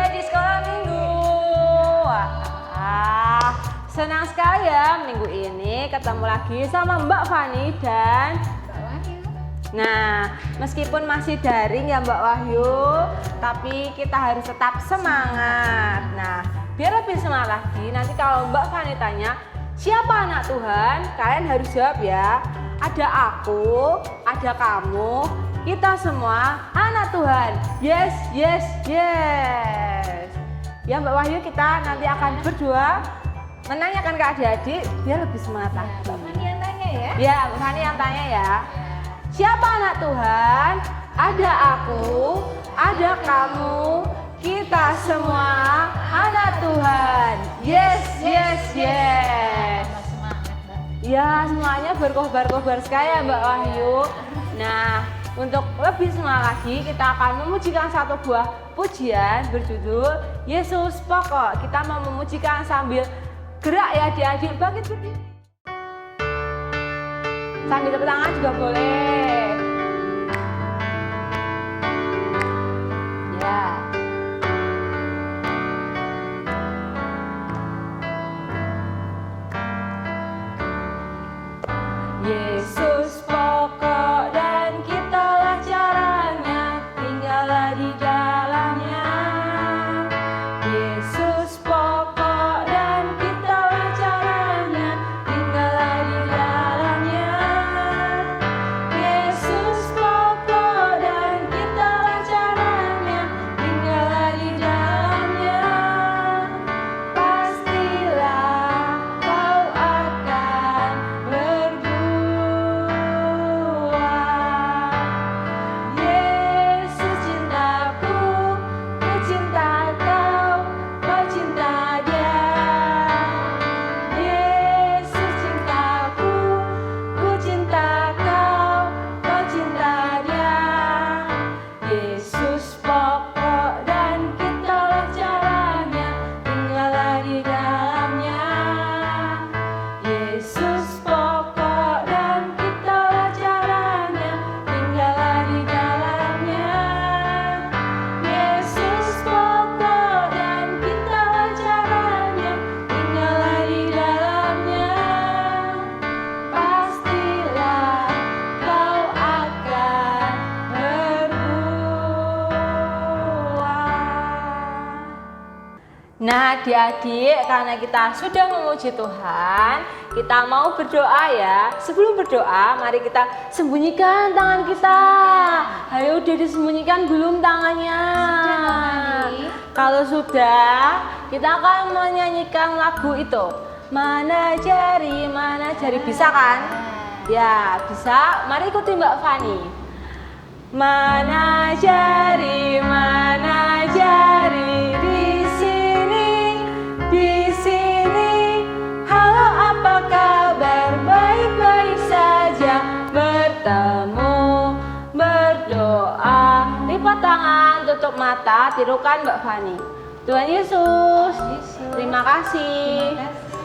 Di sekolah minggu. Senang sekali ya minggu ini ketemu lagi sama Mbak Fani dan Mbak Wahyu. Nah, meskipun masih daring ya Mbak Wahyu, tapi kita harus tetap semangat. Nah, biar lebih semangat lagi, nanti kalau Mbak Fani tanya, siapa anak Tuhan? Kalian harus jawab ya. Ada aku, ada kamu, kita semua anak Tuhan. Yes, yes, yes. Ya Mbak Wahyu, kita nanti akan berdua menanyakan ke adik-adik biar lebih semangat lagi. Mbak Fani yang tanya ya. Ya, Mbak Fani yang tanya ya. Siapa anak Tuhan? Ada aku, ada kamu, kita semua anak Tuhan. Yes, yes, yes. Semangat Mbak. Ya, semuanya berkobar-kobar sekali ya Mbak Wahyu. Nah, untuk lebih semangat lagi, kita akan memujikan satu buah pujian berjudul Yesus Pokok. Kita mau memujikan sambil gerak ya adik-adik, bangkit berdiri. Sambil tepuk tangan juga boleh. Ya. Yesus pokok dan kitalah caranya, tinggallah di dalamnya. Yesus pokok dan kitalah caranya, tinggallah di dalamnya. Yesus pokok dan kitalah caranya, tinggallah di dalamnya. Pastilah kau akan berbuah. Yesus cintaku, ku cinta kau, kau cinta dia. Yesus cintaku, ku cinta kau, kau cinta dia. Yesus pokok dan kitalah caranya, tinggallah di dalamnya. Yesus pokok dan kitalah caranya, tinggallah di dalamnya. Yesus pokok dan kitalah caranya, tinggallah di dalamnya. Pastilah kau akan berbuah. Nah adik-adik, karena kita sudah memuji Tuhan, kita mau berdoa ya. Sebelum berdoa, mari kita sembunyikan tangan kita. Ayo, udah disembunyikan belum tangannya? Mari. Kalau sudah, kita akan menyanyikan lagu itu. Mana jari, bisa kan? Ya, bisa. Mari ikuti Mbak Fani. Mana jari di sini. Halo, apa kabar? Baik-baik saja. Bertemu, berdoa. Lipat tangan, tutup mata, tirukan Mbak Fani. Tuhan Yesus, terima kasih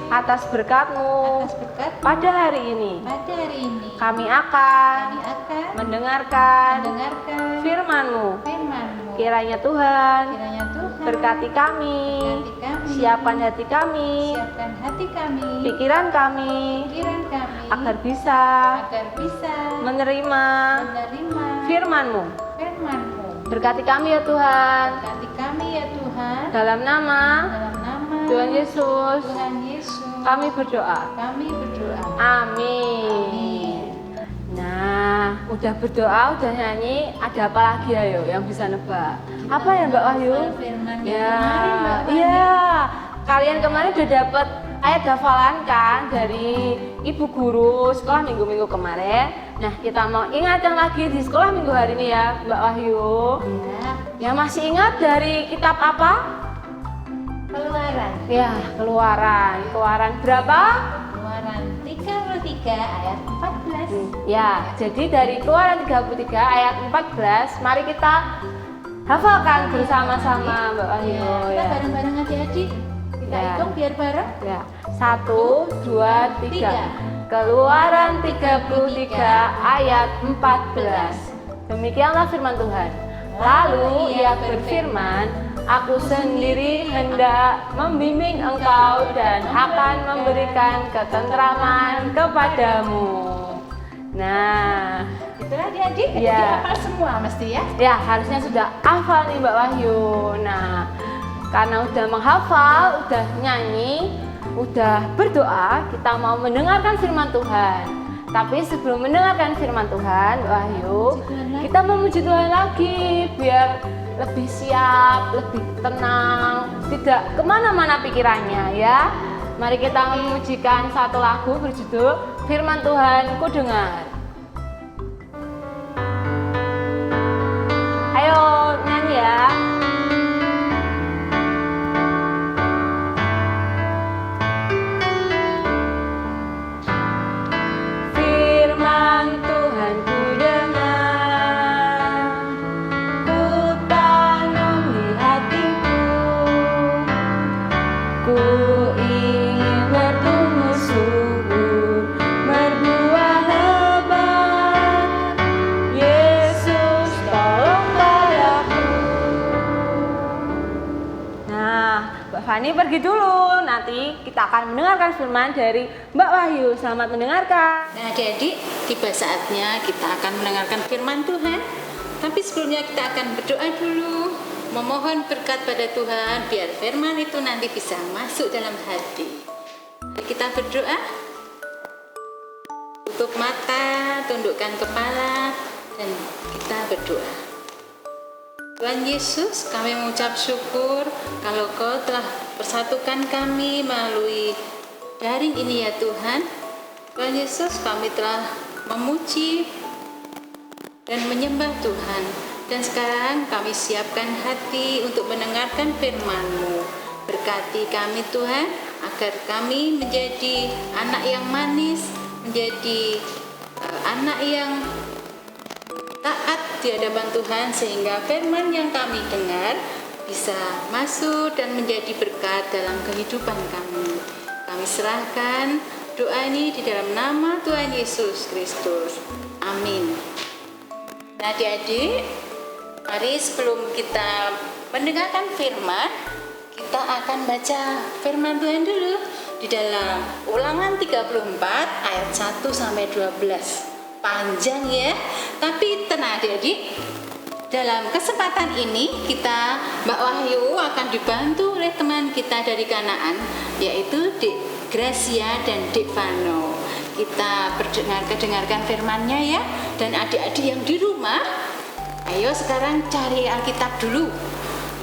atas berkat-Mu Atas berkat pada hari ini. pada hari ini Kami akan kami akan mendengarkan mendengarkan firman-Mu. firman-Mu. Kiranya Tuhan Kiranya Tuhan berkati kami, berkati kami, siapkan hati kami, siapkan hati kami, pikiran kami, pikiran kami, agar bisa bisa menerima menerima firman-Mu. firman-Mu. Berkati kami ya Tuhan, Berkati kami ya Tuhan, dalam nama dalam nama Tuhan Yesus Tuhan Yesus kami berdoa. kami berdoa. Amin. Nah, udah berdoa, udah nyanyi, ada apa lagi ayo yang bisa nebak? Apa ya Mbak Wahyu? Firman Ya, kemarin, Mbak Wahyu. iya. Kalian kemarin udah dapat ayat hafalan kan dari ibu guru sekolah minggu-minggu kemarin. Nah, kita mau ingatkan lagi di sekolah minggu hari ini ya Mbak Wahyu. Ya, Ya, masih ingat dari kitab apa? Keluaran. Ya, Keluaran berapa? Keluaran 33 ayat 14. Ya, jadi dari Keluaran 33 ayat 14, mari kita hafalkan bersama-sama Mbak Wahyu. Kita Ya. bareng-bareng adik-adik. Kita Ya. hitung biar bareng. Ya, 1, 2, 3. Keluaran 33 ayat 14. Demikianlah firman Tuhan. Lalu ia berfirman, aku sendiri hendak membimbing engkau dan akan memberikan ketentraman kepadamu. Nah, Itulah adik-adik, Ya. dihafal semua mesti ya. ya harusnya sudah hafal nih Mbak Wahyu. Nah, karena udah menghafal, udah nyanyi, udah berdoa, kita mau mendengarkan firman Tuhan. Tapi sebelum mendengarkan firman Tuhan, Mbak Wahyu, kita memuji Tuhan lagi biar lebih siap, lebih tenang, tidak kemana-mana pikirannya ya. Mari kita memujikan satu lagu berjudul Firman Tuhan Ku Dengar. Ayo nyanyi ya. Firman Tuhan ku dengar, ku tanam di hatiku, ku ingin bertumbuh subur, berbuah lebat. Yesus tolonglah aku. Nah, Mbak Fani pergi dulu. Nanti kita akan mendengarkan firman dari Mbak Wahyu. Selamat mendengarkan. Nah adik-adik, tiba saatnya kita akan mendengarkan firman Tuhan. Tapi sebelumnya kita akan berdoa dulu, memohon berkat pada Tuhan biar firman itu nanti bisa masuk dalam hati. Mari kita berdoa. Tutup mata, tundukkan kepala, dan kita berdoa. Tuhan Yesus, kami mengucap syukur kalau Kau telah persatukan kami melalui daring ini ya Tuhan. Tuhan Yesus, kami telah memuji dan menyembah Tuhan. Dan sekarang kami siapkan hati untuk mendengarkan firman-Mu. Berkati kami Tuhan, agar kami menjadi anak yang manis, menjadi anak yang taat di hadapan Tuhan, sehingga firman yang kami dengar bisa masuk dan menjadi berkat dalam kehidupan kami. Kami serahkan doa ini di dalam nama Tuhan Yesus Kristus. Amin. Nah adik-adik, mari sebelum kita mendengarkan firman, kita akan baca firman Tuhan dulu di dalam Ulangan 34 ayat 1 sampai 12. Panjang ya, tapi tenang adik-adik. Dalam kesempatan ini Mbak Wahyu akan dibantu oleh teman kita dari Kanaan, yaitu Dek Gracia dan Dek Vano. Kita dengarkan firman-Nya ya. Dan adik-adik yang di rumah, ayo sekarang cari Alkitab dulu.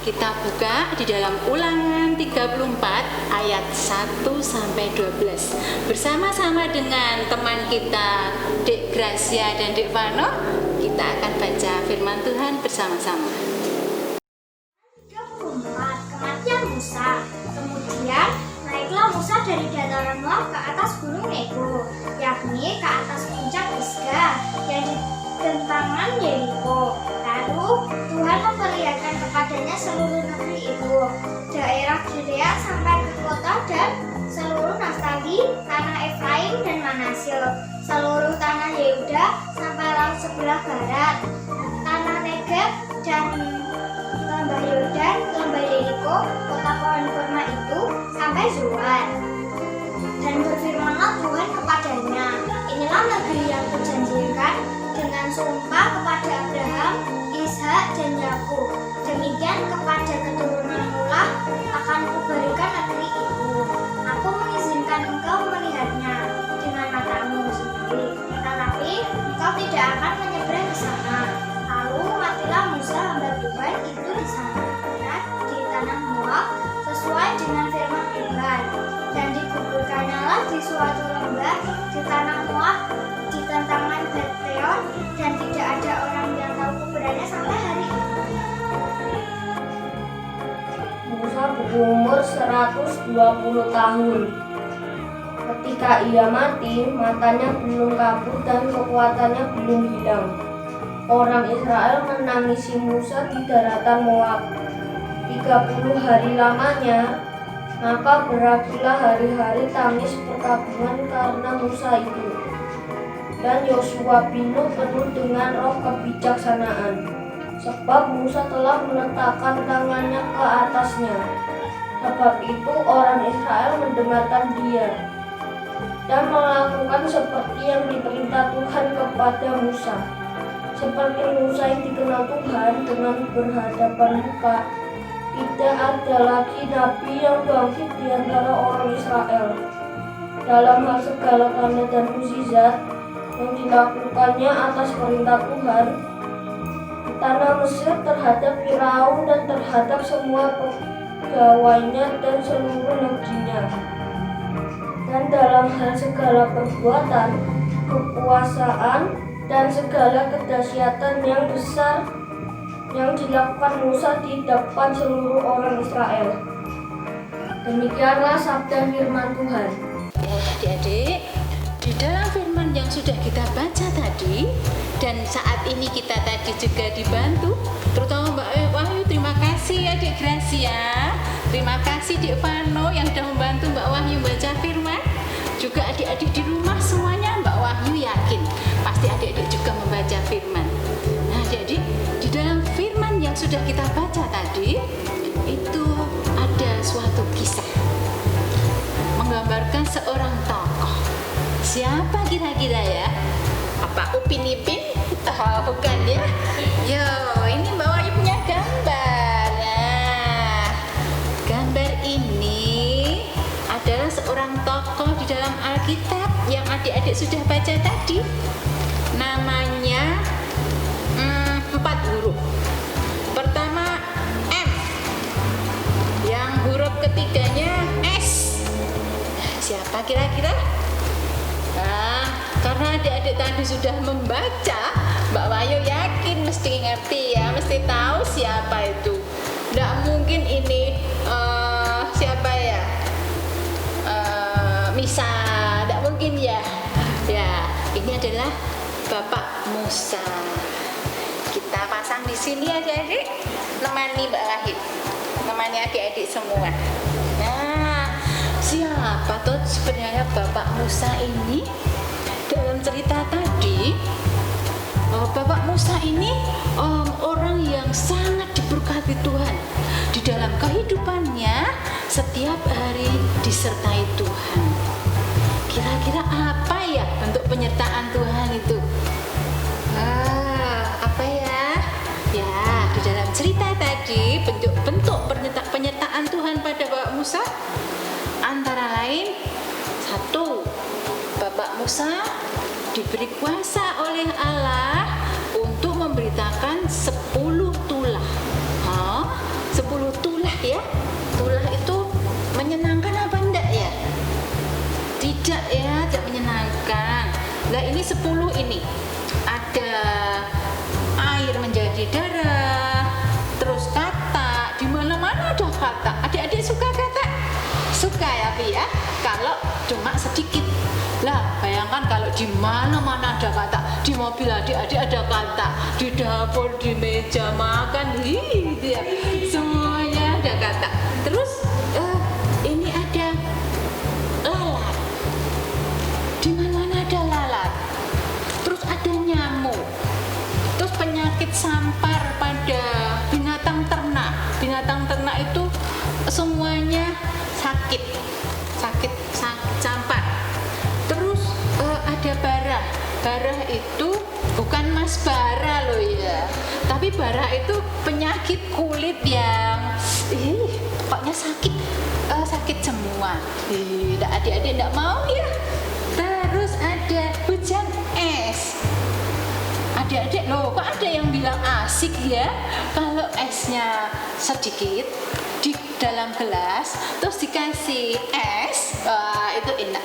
Kita buka di dalam Ulangan 34 ayat 1 sampai 12. Bersama-sama dengan teman kita Dek Gracia dan Dek Vano, kita akan baca firman Tuhan bersama-sama. 34 Kematian Musa. Kemudian naiklah Musa dari dataran Moab ke atas gunung Nebo, yakni ke atas puncak Pisgah yang di tentangan Yeriko. Lalu Tuhan memperlihatkan kepadanya seluruh negeri itu, daerah Gilead sampai ke kota dan seluruh Naftali, tanah Efraim dan Manasye, seluruh tanah Yehuda sampai laut sebelah barat, tanah Negeb dan lembah Yordan, lembah Yeriko, kota pohon kurma itu sampai Zoan. Dan berfirmanlah Tuhan kepadanya, inilah negeri yang kujanjikan dengan sumpah kepada Abraham, Ishak dan Yakub. Demikian kepada keturunanmu lah akan kuberikan negeri itu. Aku mengizinkan engkau melihatnya dengan matamu sendiri, tetapi engkau tidak akan menyeberang ke sana. Lalu matilah Musa hamba Tuhan itu di sana di tanah Moab sesuai dengan firman Tuhan, dan dikuburkannya di suatu lembah di tanah Moab di tentangan Bet-peor, dan tidak ada orang yang tahu kuburannya sampai hari ini. Musa berumur 120 tahun. Ketika ia mati, matanya belum kabur dan kekuatannya belum hilang. Orang Israel menangisi Musa di daratan Moab. 30 hari lamanya Maka berakhirlah hari-hari tangis perkabungan karena Musa itu. Dan Yosua bin Nun penuh dengan roh kebijaksanaan, sebab Musa telah meletakkan tangannya ke atasnya. Sebab itu orang Israel mendengarkan dia dan melakukan seperti yang diperintah Tuhan kepada Musa. Seperti Musa yang dikenal Tuhan dengan berhadapan muka, tidak ada lagi nabi yang bangkit di antara orang Israel. Dalam hal segala tanda dan mukjizat yang dilakukannya atas perintah Tuhan di tanah Mesir terhadap Firaun dan terhadap semua pegawainya dan seluruh negerinya. Dan dalam hal segala perbuatan, kekuasaan, dan segala kedahsyatan yang besar yang dilakukan Musa di depan seluruh orang Israel. Demikianlah sabda firman Tuhan. Ya adik-adik, di dalam firman yang sudah kita baca tadi dan saat ini kita tadi juga dibantu, terutama Mbak Wahyu, terima kasih adik Gracia, terima kasih Dik Vano yang sudah membantu Mbak Wahyu baca firman. Juga adik-adik di rumah semuanya Mbak Wahyu yakin pasti adik-adik juga membaca firman. Nah adik-adik, di dalam firman yang sudah kita baca tadi itu ada suatu kisah menggambarkan seorang tokoh. Siapa kira-kira ya? Apa Upin Ipin? Bukan ya? Yo, ini Mbak Wahyu punya gambar. Nah, gambar ini adalah seorang tokoh di dalam Alkitab yang adik-adik sudah baca tadi. Namanya 4 huruf. Pertama M, yang huruf ketiganya S. Siapa kira-kira? Nah, karena adik-adik tadi sudah membaca, Mbak Wahyu yakin mesti ngerti ya, mesti tahu siapa itu. Nggak mungkin ini siapa ya? Misa, nggak mungkin ya. Ya, ini adalah Bapak Musa. Kita pasang di sini adik-adik, nemani Mbak Wahyu, nemani adik-adik semua. Nah, siapa tuh sebenarnya Bapak Musa ini? Dalam cerita tadi, Bapak Musa ini orang yang sangat diberkati Tuhan. Di dalam kehidupannya setiap hari disertai Tuhan. Kira-kira apa ya bentuk penyertaan Tuhan itu? Apa ya? Ya, di dalam cerita tadi bentuk-bentuk penyertaan Tuhan pada Bapak Musa antara lain, 1, Bapak Musa diberi kuasa oleh Allah untuk memberitakan 10 tulah. 10 tulah ya. Tulah itu menyenangkan apa enggak ya? Tidak ya, tidak menyenangkan. Nah ini 10 ini. Ada air menjadi darah, terus kata, di mana-mana ada kata. Adik-adik suka kata? Suka ya Pi ya? Kalau cuma sedikit. Lah, bayangkan kalau di mana-mana ada kata, di mobil adik-adik ada kata, di dapur, di meja makan, gitu ya. Semuanya ada kata. Terus ini ada lalat. Di mana-mana ada lalat. Terus ada nyamuk. Terus penyakit sampar pada binatang ternak. Binatang ternak itu semuanya sakit sampar. Terus ada bara. Bara itu bukan Mas Bara loh ya, tapi bara itu penyakit kulit yang pokoknya sakit semua. Adik-adik enggak mau ya. Terus ada hujan es. Adik-adik loh, kok ada yang bilang asik ya kalau esnya sedikit di dalam gelas terus dikasih es, itu enak.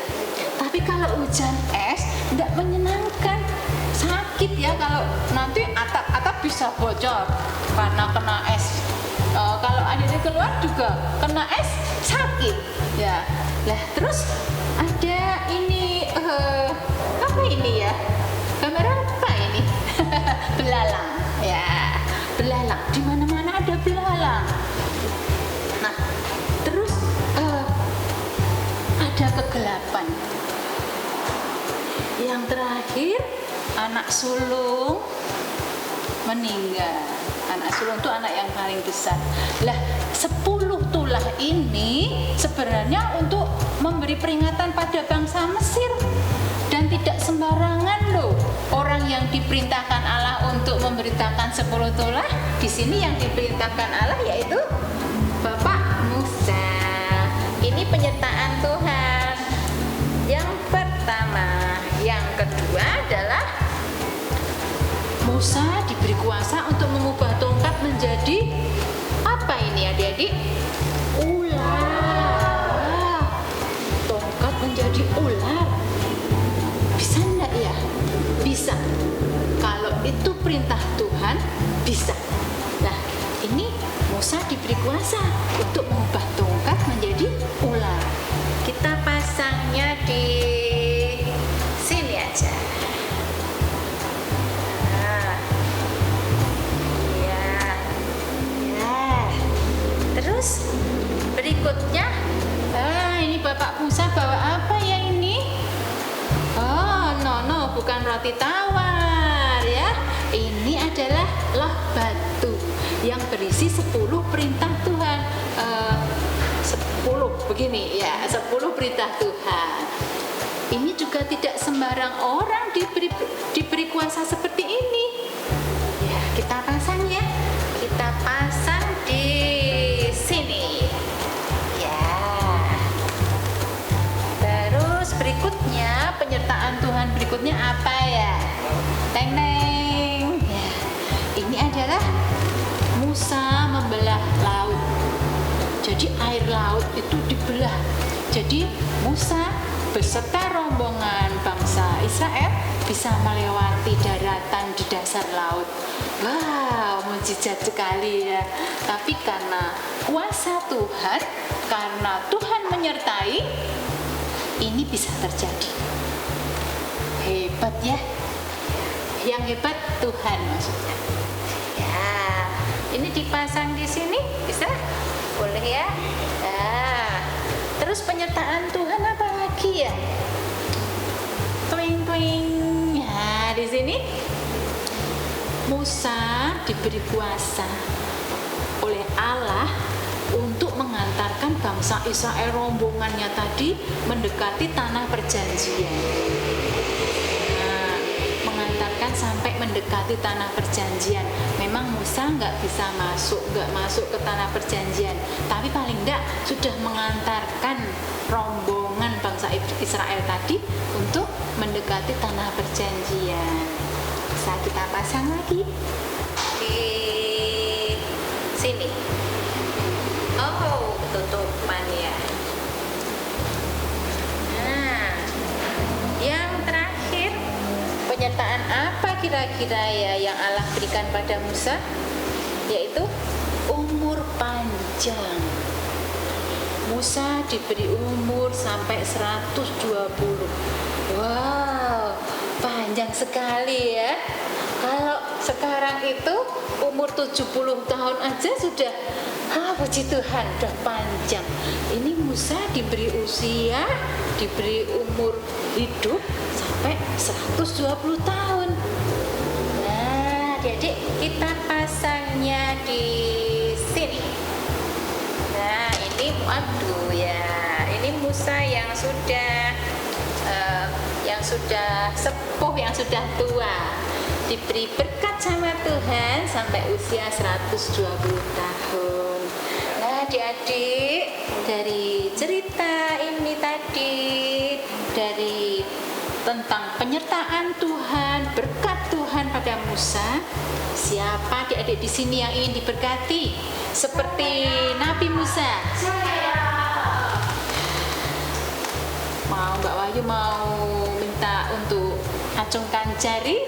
Tapi kalau hujan es tidak menyenangkan, sakit ya, kalau nanti atap bisa bocor karena kena es. Kalau adik keluar juga kena es sakit ya. Lah terus ada ini apa ini ya? Gambar apa ini? Belalang ya, belalang. Di mana-mana ada belalang. Nah terus ada kegelapan. Yang terakhir, anak sulung meninggal. Anak sulung itu anak yang paling besar. Lah, 10 tulah ini sebenarnya untuk memberi peringatan pada bangsa Mesir. Dan tidak sembarangan loh orang yang diperintahkan Allah untuk memberitakan 10 tulah. Di sini yang diperintahkan Allah yaitu Bapak Musa. Ini penyertaan Tuhan. Yang pertama, yang kedua adalah Musa diberi kuasa untuk mengubah tongkat menjadi apa ini adik-adik? Ular. Wah, tongkat menjadi ular. Bisa enggak ya? Bisa. Kalau itu perintah Tuhan, bisa. Nah, ini Musa diberi kuasa untuk mengubah tongkat menjadi ular. Kita pasangnya di sini aja. Nah, ya, ya. Terus berikutnya, ini Bapak Musa bawa apa ya ini? Oh, no, bukan roti tawar ya. Ini adalah loh batu yang berisi 10 perintah Tuhan. 10 begini ya, 10 perintah Tuhan. Ini juga tidak sembarang orang diberi kuasa seperti ini. Ya, kita pasang ya. Kita pasang di sini. Ya. Terus berikutnya, penyertaan Tuhan berikutnya apa ya? Teng teng. Ya. Ini adalah Musa membelah laut. Jadi air laut itu dibelah. Jadi Musa beserta rombongan bangsa Israel bisa melewati daratan di dasar laut. Wow, mujizat sekali ya. Tapi karena kuasa Tuhan, karena Tuhan menyertai, ini bisa terjadi. Hebat ya. Yang hebat Tuhan maksudnya. Ya, ini dipasang di sini bisa? Boleh ya. Nah, terus penyertaan Tuhan apa lagi ya? Twing twing. Ya, di sini Musa diberi kuasa oleh Allah untuk mengantarkan bangsa Israel rombongannya tadi mendekati tanah perjanjian. Nah, mengantarkan sampai mendekati tanah perjanjian. Memang Musa nggak masuk ke tanah perjanjian, tapi paling nggak sudah mengantarkan rombongan bangsa Israel tadi untuk mendekati tanah perjanjian. Bisa kita pasang lagi di sini. Oh, tutupan ya. Nah, yang terakhir, penyertaan apa kira-kira ya yang Allah berikan pada Musa? Yaitu umur panjang. Musa diberi umur sampai 120. Wow, panjang sekali ya. Kalau sekarang itu umur 70 tahun aja sudah, puji Tuhan, sudah panjang. Ini Musa diberi usia, diberi umur hidup sampai 120 tahun. Nah, jadi kita pasangnya di sini. Nah, ini waduh ya, ini Musa yang sudah sepuh, yang sudah tua, diberi berkat sama Tuhan sampai usia 120 tahun. Nah, adik-adik, dari cerita ini tadi, dari tentang penyertaan Tuhan, berkat Tuhan pada Musa, siapa adik-adik di sini yang ingin diberkati seperti Nabi Musa? Mbak Wahyu mau minta untuk acungkan jari,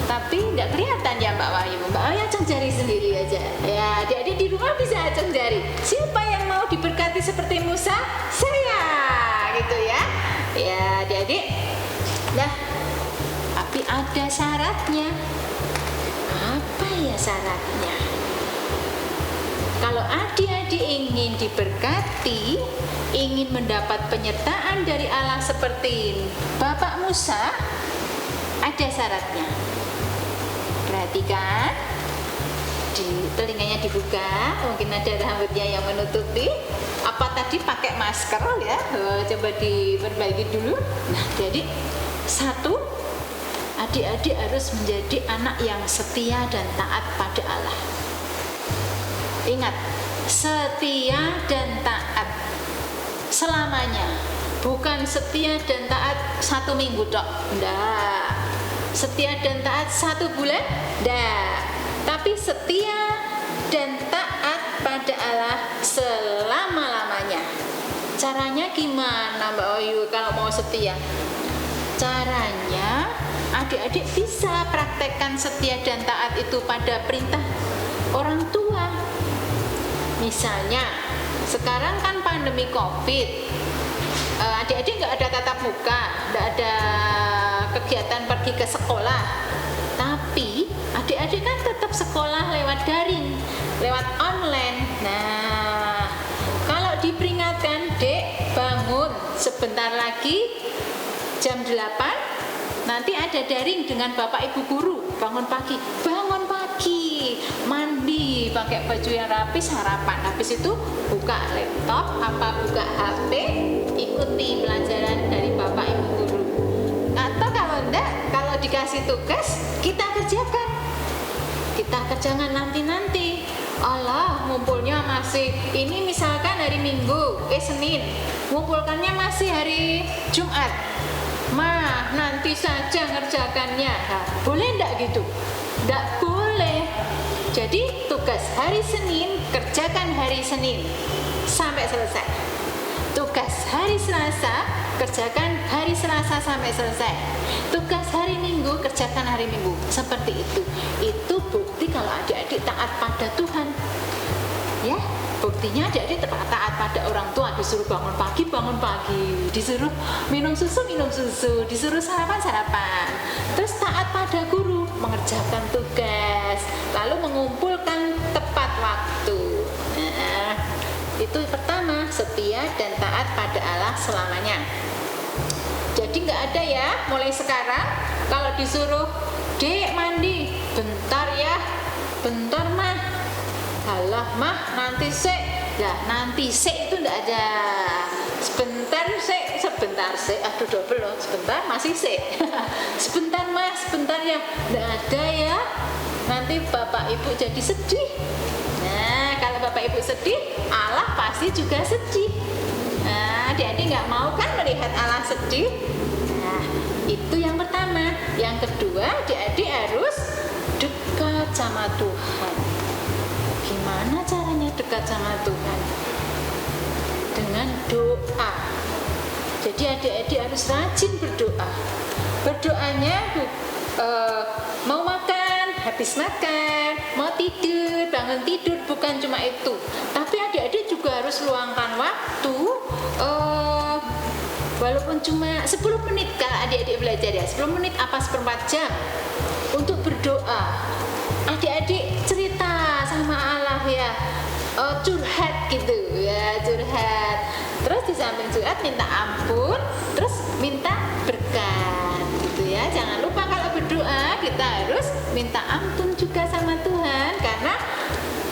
tapi tidak kelihatan ya Mbak Wahyu. Mbak Wahyu acung jari sendiri aja. Ya, adik-adik di rumah bisa acung jari. Siapa yang mau diberkati seperti Musa? Saya, gitu ya. Ya, adik-adik. Nah, tapi ada syaratnya. Apa ya syaratnya? Kalau adik-adik ingin diberkati, ingin mendapat penyertaan dari Allah seperti Bapak Musa, ada syaratnya. Perhatikan, di telinganya dibuka, mungkin ada rambutnya yang menutupi. Apa tadi pakai masker ya? Coba diperbaiki dulu. Nah, jadi satu, adik-adik harus menjadi anak yang setia dan taat pada Allah. Ingat, setia dan taat selamanya, bukan setia dan taat 1 minggu dok, enggak. Setia dan taat 1 bulan, enggak. Tapi setia dan taat pada Allah selama-lamanya. Caranya gimana Mbak Ayu kalau mau setia? Caranya adik-adik bisa praktekkan setia dan taat itu pada perintah orang tua. Misalnya, sekarang kan pandemi COVID, adik-adik nggak ada tatap muka, nggak ada kegiatan pergi ke sekolah. Tapi adik-adik kan tetap sekolah lewat daring, lewat online. Nah, kalau diperingatkan, Dek, bangun sebentar lagi jam 8, nanti ada daring dengan Bapak Ibu guru. Bangun pagi, mandi, pakai baju yang rapi, sarapan. Habis itu buka laptop, buka HP, ikuti pelajaran dari Bapak Ibu guru. Atau kalau enggak, kalau dikasih tugas, kita kerjakan nanti. Allah, ngumpulnya masih ini misalkan hari Minggu, Senin, ngumpulkannya masih hari Jumat. Nanti saja ngerjakannya. Nah, boleh enggak gitu? Enggak boleh. Jadi tugas hari Senin, kerjakan hari Senin sampai selesai. Tugas hari Selasa, kerjakan hari Selasa sampai selesai. Tugas hari Minggu, kerjakan hari Minggu. Seperti itu. Itu bukti kalau adik-adik taat pada Tuhan. Ya, buktinya adik-adik taat pada orang tua. Disuruh bangun pagi, disuruh minum susu, disuruh sarapan. Terus taat pada guru, mengerjakan tugas, lalu mengumpulkan tepat waktu. Nah, itu pertama, setia dan taat pada Allah selamanya. Jadi nggak ada ya, mulai sekarang kalau disuruh Dek mandi, bentar ya, bentar mah, halah mah nanti sek. Lah nanti sek itu nggak ada. Sebentar sek, aduh double loh, sebentar masih sek. Sebentar mas, sebentar ya, nggak ada ya. Nanti Bapak Ibu jadi sedih. Nah, kalau Bapak Ibu sedih, Allah pasti juga sedih. Nah, adik-adik nggak mau kan melihat Allah sedih? Nah, itu yang pertama. Yang kedua, adik-adik harus dekat sama Tuhan. Gimana caranya dekat sama Tuhan? Dengan doa. Jadi adik-adik harus rajin berdoa. Berdoanya mau makan, habis makan, mau tidur, bangun tidur, bukan cuma itu. Tapi adik-adik juga harus luangkan waktu, walaupun cuma 10 menit kalau adik-adik belajar ya, 10 menit apa 1/4 jam untuk berdoa. Adik-adik cerita sama Allah ya, curhat gitu ya, curhat. Terus di samping curhat minta ampun, terus minta berkat gitu ya. Jangan lupa kalau berdoa kita harus minta ampun juga sama Tuhan, karena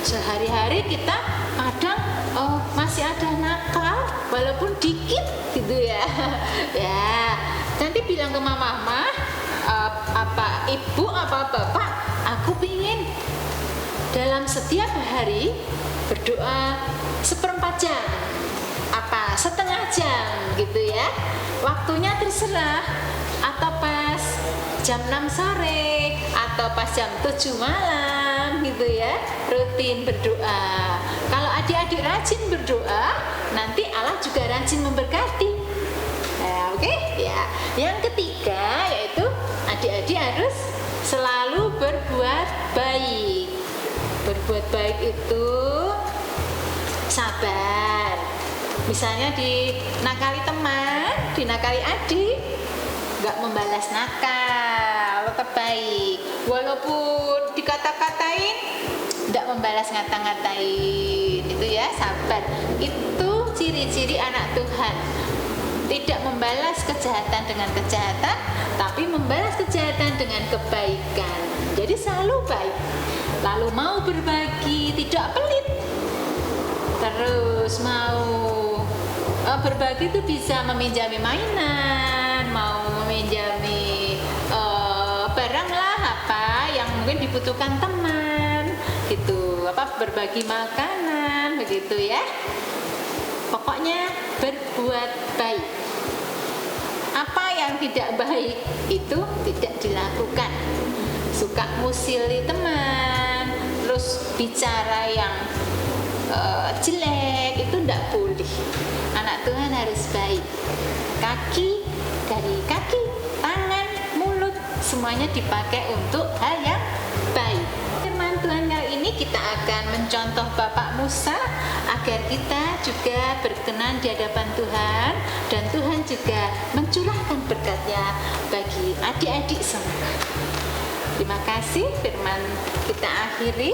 sehari-hari kita kadang masih ada nakal walaupun dikit gitu ya. Ya, nanti bilang ke mama, apa ibu apa bapak, aku pingin dalam setiap hari berdoa 1/4 jam, apa setengah jam gitu ya. Waktunya terserah, atau pas jam 6 sore atau pas jam 7 malam gitu ya, rutin berdoa. Kalau adik-adik rajin berdoa, nanti Allah juga rajin memberkati. Nah, oke? Ya. Yang ketiga yaitu adik-adik harus selalu berbuat baik. Berbuat baik itu sabar. Misalnya dinakali teman, dinakali adik, nggak membalas nakal, tetap baik. Walaupun dikata-katain, tidak membalas ngata-ngatain, itu ya, sabar. Itu ciri-ciri anak Tuhan. Tidak membalas kejahatan dengan kejahatan, tapi membalas kejahatan dengan kebaikan. Jadi selalu baik. Lalu mau berbagi, tidak pelit. Terus mau berbagi itu bisa meminjami mainan, mau meminjami barang lah apa yang mungkin dibutuhkan teman, gitu. Berbagi makanan, begitu ya. Pokoknya berbuat baik. Apa yang tidak baik itu tidak dilakukan. Suka musili teman, terus bicara yang jelek itu tidak boleh. Anak Tuhan harus baik. Kaki, dari kaki, tangan, mulut, semuanya dipakai untuk hal yang baik. Firman Tuhan kali ini kita akan mencontoh Bapak Musa agar kita juga berkenan di hadapan Tuhan, dan Tuhan juga mencurahkan berkat-Nya bagi adik-adik semua. Terima kasih, firman kita akhiri.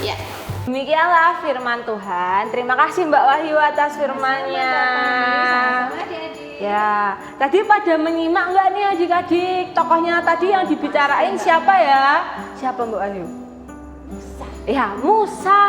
Ya. Demikianlah firman Tuhan. Terima kasih Mbak Wahyu atas firman-Nya. Sama-sama adik-adik. Ya, tadi pada menyimak nggak nih adik-adik? Tokohnya tadi yang dibicarain siapa ya? Siapa Mbak Wahyu? Musa. Ya, Musa.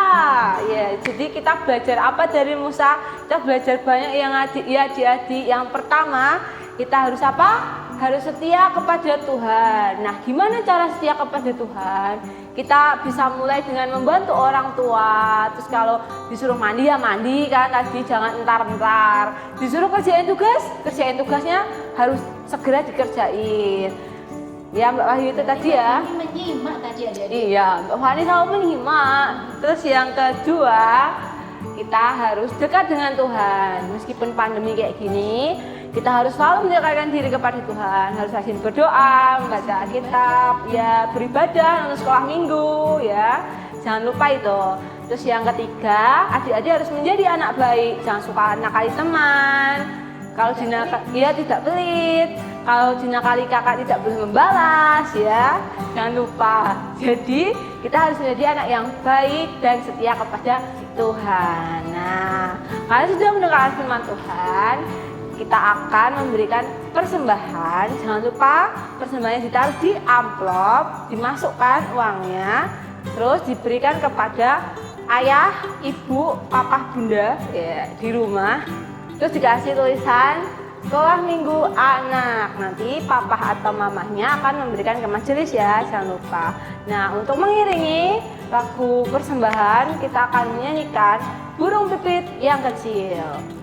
Ya, jadi kita belajar apa dari Musa? Kita belajar banyak yang adik-adik. Yang pertama, kita harus apa? Harus setia kepada Tuhan. Nah, gimana cara setia kepada Tuhan? Kita bisa mulai dengan membantu orang tua. Terus kalau disuruh mandi ya mandi kan, tadi jangan entar-entar. Disuruh kerjain tugasnya harus segera dikerjain. Ya Mbak Wahyu itu tadi ya. Menyimak tadi adik-adik. Iya, Mbak Fani selalu menyimak. Terus yang kedua, kita harus dekat dengan Tuhan. Meskipun pandemi kayak gini, kita harus selalu mendekatkan diri kepada Tuhan. Harus rajin berdoa, membaca Alkitab, ya beribadah, nonton sekolah minggu, ya. Jangan lupa itu. Terus yang ketiga, adik-adik harus menjadi anak baik. Jangan suka nakali teman. Kalau dia tidak pelit. Kalau dinakali kakak tidak boleh membalas, ya. Jangan lupa. Jadi kita harus menjadi anak yang baik dan setia kepada Tuhan. Nah, kalian sudah mendengarkan firman Tuhan. Kita akan memberikan persembahan. Jangan lupa persembahannya ditaruh di amplop, dimasukkan uangnya, terus diberikan kepada ayah, ibu, kakak, bunda ya, di rumah. Terus dikasih tulisan sekolah minggu anak. Nanti papa atau mamahnya akan memberikan ke majelis ya, jangan lupa. Nah, untuk mengiringi lagu persembahan kita akan menyanyikan Burung Pipit yang Kecil.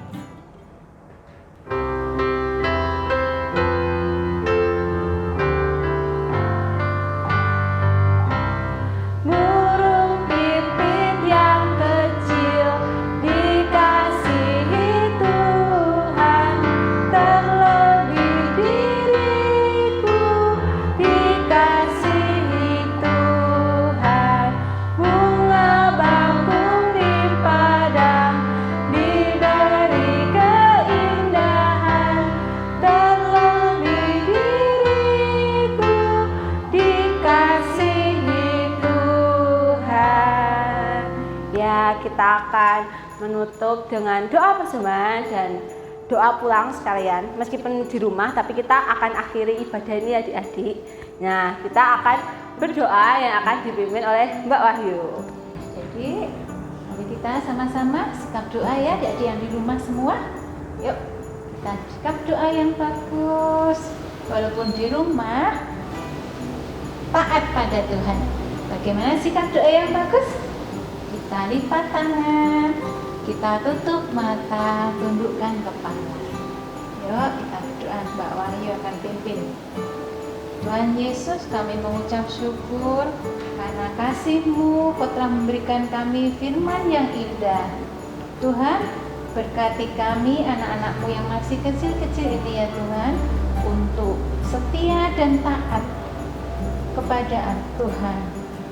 Kita akan menutup dengan doa persembahan dan doa pulang sekalian. Meskipun di rumah, tapi kita akan akhiri ibadah ini adik-adik. Nah, kita akan berdoa yang akan dipimpin oleh Mbak Wahyu. Jadi, mari kita sama-sama sikap doa ya adik-adik yang di rumah semua. Yuk, kita sikap doa yang bagus. Walaupun di rumah, taat pada Tuhan. Bagaimana sikap doa yang bagus? Kita lipat tangan, kita tutup mata, tundukkan kepala. Yuk kita berdoa, Mbak Wahyu akan pimpin. Tuhan Yesus, kami mengucap syukur karena kasih-Mu, Kau telah memberikan kami firman yang indah. Tuhan, berkati kami anak-anak-Mu yang masih kecil-kecil ini ya Tuhan, untuk setia dan taat kepada Tuhan,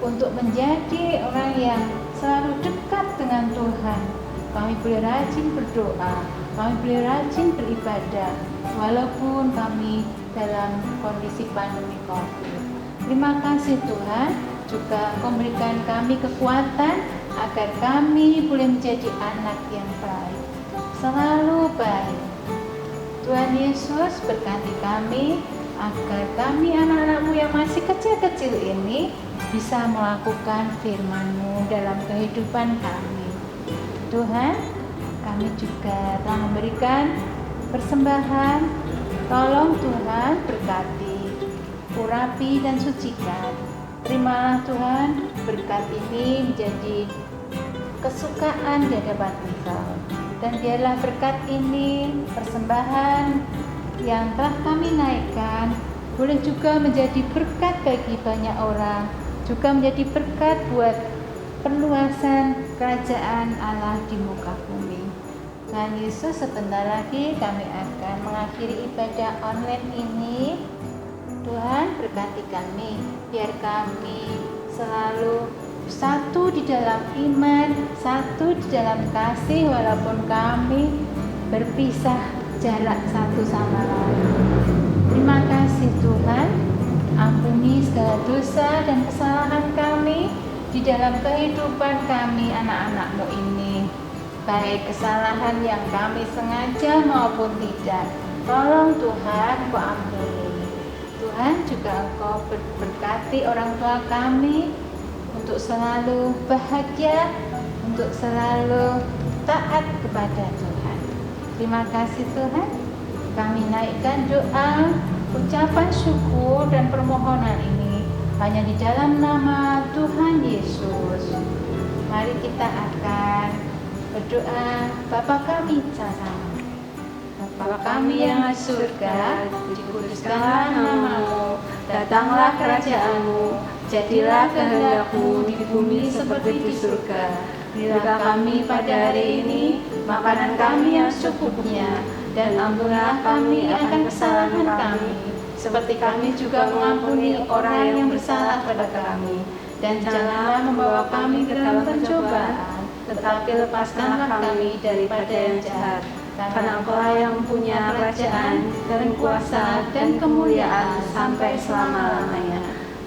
untuk menjadi orang yang selalu dekat dengan Tuhan. Kami boleh rajin berdoa, kami boleh rajin beribadah, walaupun kami dalam kondisi pandemi COVID. Terima kasih Tuhan, juga Engkau memberikan kami kekuatan agar kami boleh menjadi anak yang baik, selalu baik. Tuhan Yesus, berkati kami agar kami anak-anak-Mu yang masih kecil-kecil ini bisa melakukan firman-Mu dalam kehidupan kami. Tuhan, kami juga telah memberikan persembahan. Tolong Tuhan berkati, urapi dan sucikan. Terimalah Tuhan berkat ini menjadi kesukaan di hadapan Engkau. Dan biarlah berkat ini, persembahan yang telah kami naikkan, boleh juga menjadi berkat bagi banyak orang, juga menjadi berkat buat perluasan kerajaan Allah di muka bumi. Tuhan Yesus, sebentar lagi kami akan mengakhiri ibadah online ini. Tuhan, berkati kami, biar kami selalu satu di dalam iman, satu di dalam kasih, walaupun kami berpisah jarak satu sama lain. Terima kasih Tuhan, ampuni segala dosa dan kesalahan kami di dalam kehidupan kami anak-anak-Mu ini, baik kesalahan yang kami sengaja maupun tidak. Tolong Tuhan, Kau ampuni. Tuhan, juga Engkau berkati orang tua kami untuk selalu bahagia, untuk selalu taat kepada Tuhan. Terima kasih Tuhan. Kami naikkan doa, ucapan syukur dan permohonan ini hanya di dalam nama Tuhan Yesus. Mari kita akan berdoa. Bapa kami sama-sama. Bapa kami yang di surga, dikuduskanlah nama-Mu, datanglah kerajaan-Mu, jadilah kehendak-Mu di bumi seperti di surga. Berilah kami pada hari ini makanan kami yang secukupnya, dan ampunilah kami akan kesalahan kami, seperti kami juga mengampuni orang yang bersalah pada kami. Dan janganlah membawa kami ke dalam pencobaan, tetapi lepaskanlah kami daripada yang jahat. Karena Engkau yang punya kerajaan dan kuasa dan kemuliaan sampai selama-lamanya.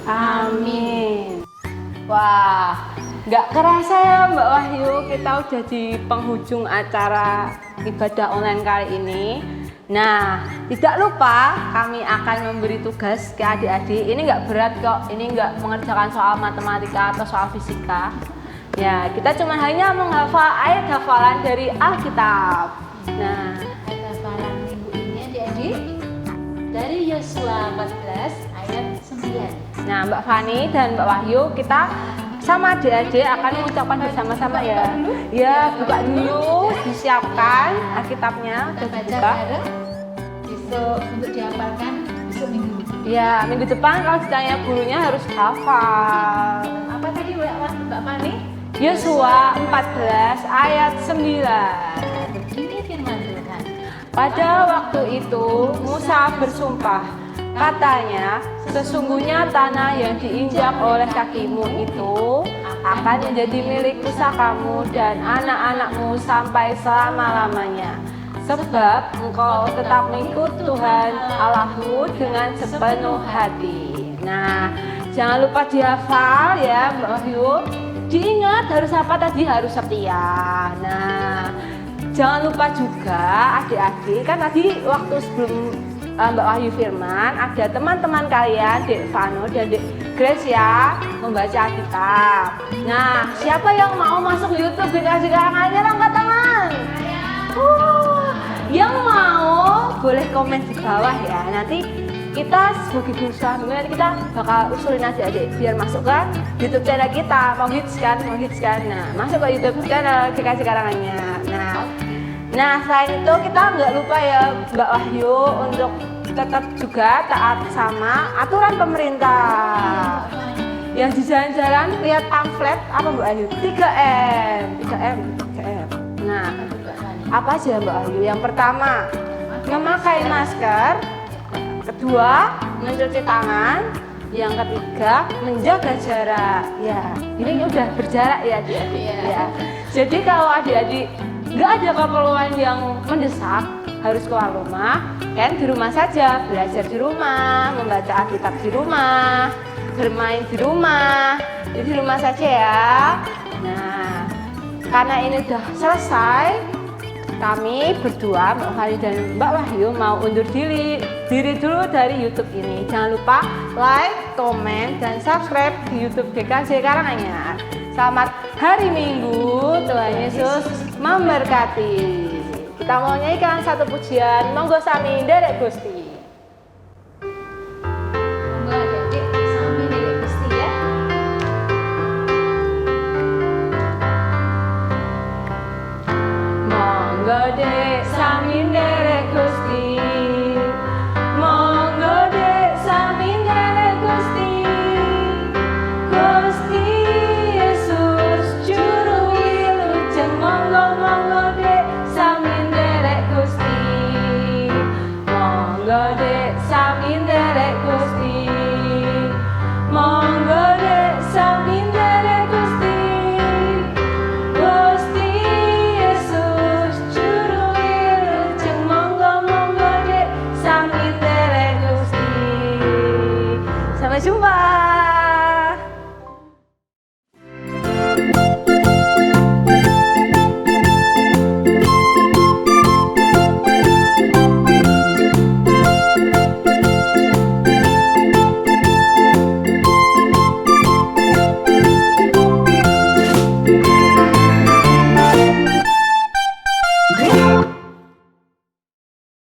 Amin. Wah, nggak kerasa ya Mbak Wahyu, kita udah di penghujung acara ibadah online kali ini. Nah, tidak lupa kami akan memberi tugas ke adik-adik. Ini nggak berat kok, ini nggak mengerjakan soal matematika atau soal fisika. Ya, kita cuma hanya menghafal ayat hafalan dari Alkitab. Nah, ayat hafalan minggu ini adik-adik dari Yosua 14 ayat 9. Nah, Mbak Fani dan Mbak Wahyu, kita sama adik-adik akan mengucapkan bersama-sama ya. Ya, buka dulu, disiapkan Alkitabnya, Kita udah baca dibuka. bareng besok untuk dihafalkan besok minggu. Ya, minggu depan kalau ditanya gurunya harus hafal. Apa tadi Mbak Fani? Yosua 14 ayat 9. Ini firman Tuhan. Pada waktu itu Musa bersumpah, katanya, sesungguhnya tanah yang diinjak oleh kakimu itu akan menjadi milik pusakamu dan anak-anakmu sampai selama-lamanya. Sebab engkau tetap mengikut Tuhan Allahmu dengan sepenuh hati. Nah, jangan lupa dihafal ya Mbak Wahyu. Diingat harus apa tadi? Harus setia. Nah, jangan lupa juga adik-adik, kan tadi waktu sebelum Mbak Wahyu firman, ada teman-teman kalian, Dek Vano dan Dek Grace ya, membaca Alkitab. Nah, siapa yang mau masuk YouTube dikasih karangannya, angkat tangan. Yang mau boleh komen di bawah ya. Nanti kita sebagai guru suami nanti kita bakal usulin adik-adik biar masuk ke YouTube channel kita. Mau hits kan? Nah, masuk ke YouTube channel dikasih karangannya. Nah, selain itu kita nggak lupa ya Mbak Wahyu untuk tetap juga taat sama aturan pemerintah. Yang di jalan-jalan lihat pamflet apa Mbak Wahyu? 3M. Nah, apa aja Mbak Wahyu? Yang pertama, memakai masker. Kedua, mencuci tangan. Yang ketiga, menjaga jarak. Ya, ini udah berjarak ya adik-adik. Ya. Jadi kalau adik-adik nggak ada keperluan yang mendesak harus keluar rumah, kan di rumah saja, belajar di rumah, membaca Alkitab di rumah. bermain di rumah. Jadi di rumah saja ya. Nah, karena ini udah selesai, kami berdua, Mbak Fani dan Mbak Wahyu mau undur diri dulu dari YouTube ini. Jangan lupa like, komen, dan subscribe di YouTube GKJ Karanganyar. Selamat hari Minggu, Tuhan Yesus memberkati. Kita mau nyanyikan satu pujian, monggo sami nderek Gusti. Monggo adik-adik sami nderek Gusti ya. Monggo dek sami nderek Gusti. Monggo dek sami nderek Gusti. Gusti Yesus juru wilujeng. Monggo dek sami nderek Gusti. Monggo dek sami nderek Gusti. Monggo dek sami nderek Gusti. Gusti Yesus juru wilujeng. Monggo dek sami nderek Gusti. Sampai jumpa.